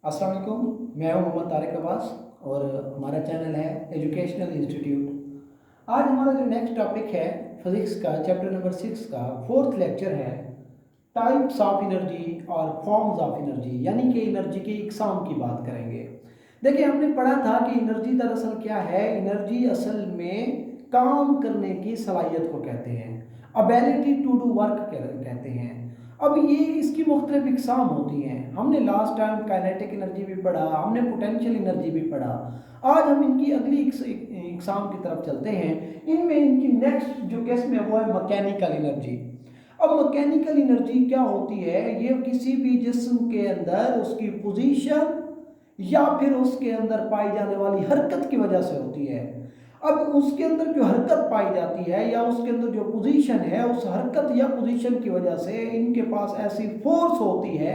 अस्सलाम वालेकुम। मैं हूं मोहम्मद तारिक अब्बास और हमारा चैनल है एजुकेशनल इंस्टीट्यूट। आज हमारा जो नेक्स्ट टॉपिक है फिजिक्स का चैप्टर नंबर 6 का फोर्थ लेक्चर है टाइप्स ऑफ एनर्जी और फॉर्म्स ऑफ एनर्जी, यानी कि एनर्जी की इकसाम की बात करेंगे। देखिए, हमने पढ़ा था कि एनर्जी दरअसल क्या है। एनर्जी असल में काम करने की सलाहियत को कहते हैं, अबिलिटी टू डू वर्क कहते हैं। अब ये इसकी मुख्तलिफ इकसाम होती हैं। हमने लास्ट टाइम काइनेटिक एनर्जी भी पढ़ा, हमने पोटेंशियल एनर्जी भी पढ़ा। आज हम इनकी अगली इकसाम की तरफ चलते हैं। इनमें इनकी नेक्स्ट जो किस्म है वो है मैकेनिकल एनर्जी। अब मैकेनिकल एनर्जी क्या होती है? ये किसी भी जिस्म के अंदर उसकी पोजीशन या फिर उसके अंदर पाई जाने वाली हरकत की वजह से होती है। अब उसके अंदर जो हरकत पाई जाती है या उसके अंदर जो पोजीशन है, उस हरकत या पोजीशन की वजह से इनके पास ऐसी फोर्स होती है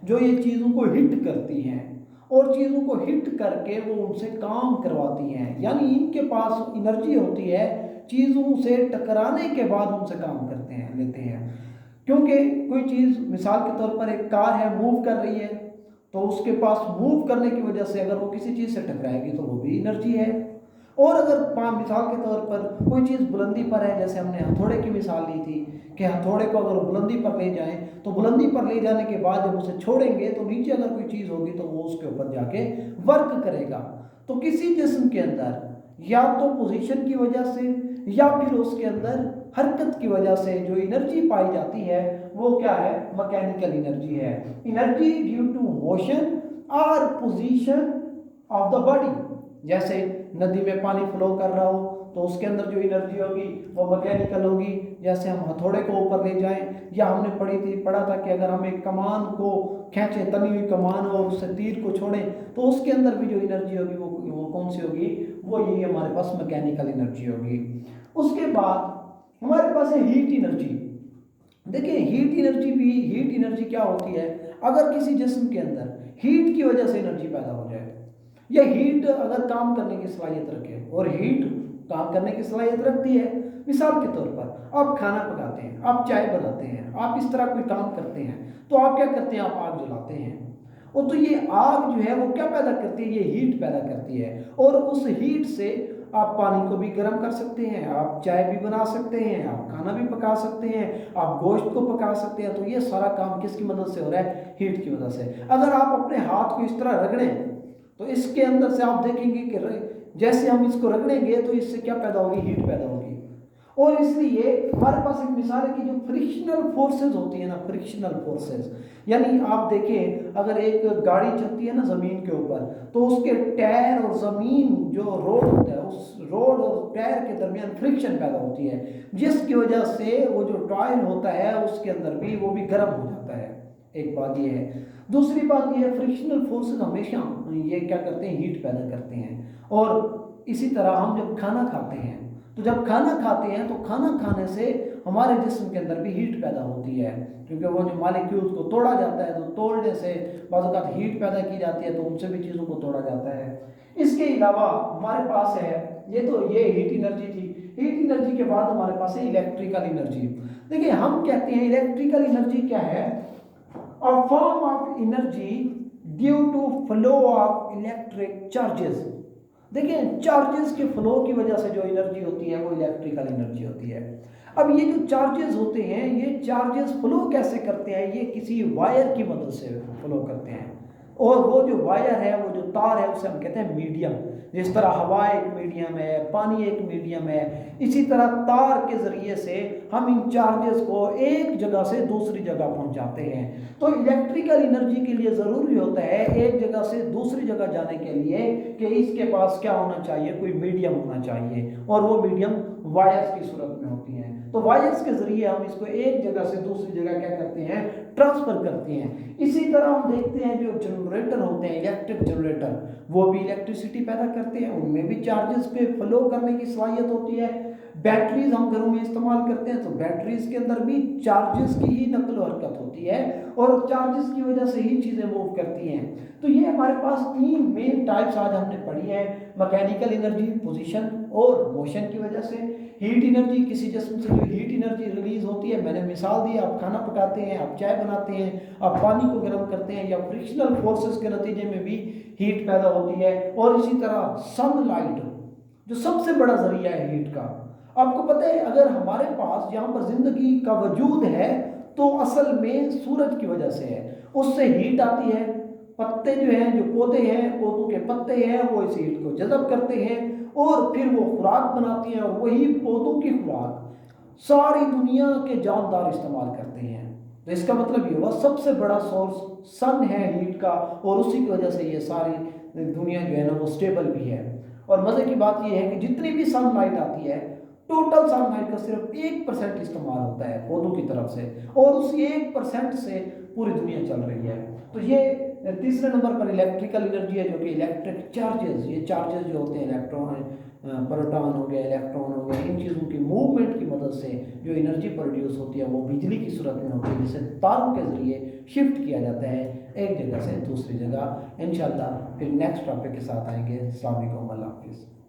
जो ये चीज़ों को हिट करती हैं और चीज़ों को हिट करके वो उनसे काम करवाती हैं। यानी इनके पास एनर्जी होती है चीज़ों से टकराने के बाद उनसे काम करते हैं, लेते हैं। क्योंकि कोई चीज़, मिसाल के तौर पर एक कार है, मूव कर रही है, तो उसके पास मूव करने की वजह से अगर वो किसी चीज़ से टकराएगी तो वो भी एनर्जी है। और अगर मिसाल के तौर पर कोई चीज़ बुलंदी पर है, जैसे हमने हथौड़े की मिसाल ली थी कि हथौड़े को अगर बुलंदी पर ले जाएं तो बुलंदी पर ले जाने के बाद जब उसे छोड़ेंगे तो नीचे अगर कोई चीज़ होगी तो वो उसके ऊपर जाके वर्क करेगा। तो किसी जिस्म के अंदर या तो पोजीशन की वजह से या फिर उसके अंदर हरकत की वजह से जो एनर्जी पाई जाती है वो क्या है? मैकेनिकल एनर्जी है। एनर्जी ड्यू टू मोशन और पोजीशन ऑफ द बॉडी। जैसे नदी में पानी फ्लो कर रहा हो तो उसके अंदर जो एनर्जी होगी वो मैकेनिकल होगी। जैसे हम हथौड़े को ऊपर ले जाएं, या हमने पढ़ा था कि अगर हम एक कमान को खींचे, तनी हुई कमान और उससे तीर को छोड़ें तो उसके अंदर भी जो एनर्जी होगी वो कौन सी होगी? वो ये हमारे पास मैकेनिकल एनर्जी होगी। उसके बाद हमारे पास है हीट एनर्जी। देखिए, हीट एनर्जी क्या होती है? अगर किसी जिस्म के अंदर हीट की वजह से एनर्जी पैदा हो जाए या हीट अगर काम करने की सलाहियत रखे, और हीट काम करने की सलाहियत रखती है, मिसाल के तौर पर आप खाना पकाते हैं, आप चाय बनाते हैं, आप इस तरह कोई काम करते हैं, तो आप क्या करते हैं? आप आग जलाते हैं। और तो ये आग जो है वो क्या पैदा करती है? ये हीट पैदा करती है। और उस हीट से आप पानी को भी गर्म कर सकते हैं, आप चाय भी बना सकते हैं, आप खाना भी पका सकते हैं, आप गोश्त को पका सकते हैं। तो ये सारा काम किसकी मदद से हो रहा है? हीट की मदद से। अगर आप अपने हाथ को इस तरह रगड़ें तो इसके अंदर से आप देखेंगे कि जैसे हम इसको रगड़ेंगे तो इससे क्या पैदा होगी? हीट पैदा होगी। और इसलिए हमारे पास एक मिसाल है कि जो फ्रिक्शनल फोर्सेस होती है ना, फ्रिक्शनल फोर्सेस, यानी आप देखें अगर एक गाड़ी चलती है ना ज़मीन के ऊपर, तो उसके टायर और ज़मीन जो रोड होता है, उस रोड और टायर के दरमियान फ्रिक्शन पैदा होती है, जिसकी वजह से वो जो टायर होता है उसके अंदर भी वो भी गर्म हो जाता है। एक बात ये है। दूसरी बात ये है, फ्रिक्शनल फोर्सेस हमेशा ये क्या करते हैं? हीट पैदा करते हैं। और इसी तरह हम जब खाना खाते हैं, तो जब खाना खाते हैं तो खाना खाने से हमारे जिस्म के अंदर भी हीट पैदा होती है, क्योंकि वो जो मॉलिक्यूल्स को तोड़ा जाता है, तो तोड़ने से बाज़ औक़ात हीट पैदा की जाती है, तो उनसे भी चीज़ों को तोड़ा जाता है। इसके अलावा हमारे पास है, ये हीट एनर्जी थी। हीट एनर्जी के बाद हमारे पास है इलेक्ट्रिकल एनर्जी। देखिए, हम कहते हैं इलेक्ट्रिकल एनर्जी क्या है? A form of energy due to flow of electric charges। देखिए, चार्जेस के फ्लो की वजह से जो एनर्जी होती है वो इलेक्ट्रिकल एनर्जी होती है। अब ये जो चार्जेस होते हैं, ये चार्जेस फ्लो कैसे करते हैं? ये किसी वायर की मदद से फ्लो करते हैं। और वो जो वायर है, वो जो तार है, उसे हम कहते हैं मीडियम। जिस तरह हवा एक मीडियम है, पानी एक मीडियम है, इसी तरह तार के ज़रिए से हम इन चार्जेस को एक जगह से दूसरी जगह पहुंचाते हैं। तो इलेक्ट्रिकल एनर्जी के लिए ज़रूरी होता है एक जगह से दूसरी जगह जाने के लिए कि इसके पास क्या होना चाहिए? कोई मीडियम होना चाहिए, और वो मीडियम वायर्स की सूरत में होती हैं। तो वायर्स के ज़रिए हम इसको एक जगह से दूसरी जगह क्या करते हैं? ट्रांसफ़र करते हैं। इसी तरह हम देखते हैं जो जनरेटर होते हैं, इलेक्ट्रिक जनरेटर, वो भी इलेक्ट्रिसिटी पैदा करते हैं, उनमें भी चार्जेस पे फ्लो करने की सलाहियत होती है। बैटरीज हम घरों में इस्तेमाल करते हैं, तो बैटरीज के अंदर भी चार्जेस की ही नकल व हरकत होती है, और चार्जेस की वजह से ही चीज़ें मूव करती हैं। तो ये हमारे पास तीन मेन टाइप्स आज हमने पढ़ी है: मैकेनिकल एनर्जी पोजीशन और मोशन की वजह से, हीट एनर्जी, किसी जिस्म से जो हीट एनर्जी रिलीज होती है, मैंने मिसाल दी, आप खाना पकाते हैं, आप चाय बनाते हैं, आप पानी को गर्म करते हैं, या फ्रिक्शनल फोर्सेस के नतीजे में भी हीट पैदा होती है। और इसी तरह सनलाइट जो सबसे बड़ा जरिया है हीट का। आपको पता है अगर हमारे पास यहाँ पर जिंदगी का वजूद है तो असल में सूरज की वजह से है, उससे हीट आती है। पत्ते जो हैं, जो पौधे हैं, पौधों के पत्ते हैं, वो इस हीट को जज़ब करते हैं और फिर वो खुराक बनाती हैं, और वही पौधों की खुराक सारी दुनिया के जानदार इस्तेमाल करते हैं। तो इसका मतलब ये हुआ सबसे बड़ा सोर्स सन है हीट का, और उसी की वजह से ये सारी दुनिया जो है ना वो स्टेबल भी है। और मज़े की बात ये है कि जितनी भी सनलाइट आती है, टोटल सनलाइट का सिर्फ 1% इस्तेमाल होता है पौधों की तरफ से, और उस 1% से पूरी दुनिया चल रही है। तो ये तीसरे नंबर पर इलेक्ट्रिकल एनर्जी है, जो कि इलेक्ट्रिक चार्जेस, ये चार्जेस जो होते हैं, इलेक्ट्रॉन, प्रोटॉन हो गया, इलेक्ट्रॉन हो गया, इन चीज़ों की मूवमेंट की मदद से जो एनर्जी प्रोड्यूस होती है वो बिजली की सूरत में होती है, जिसे तारों के ज़रिए शिफ्ट किया जाता है एक जगह से दूसरी जगह। इंशाल्लाह फिर नेक्स्ट टॉपिक के साथ आएंगे। अस्सलाम वालेकुम, अल्लाह हाफिज़।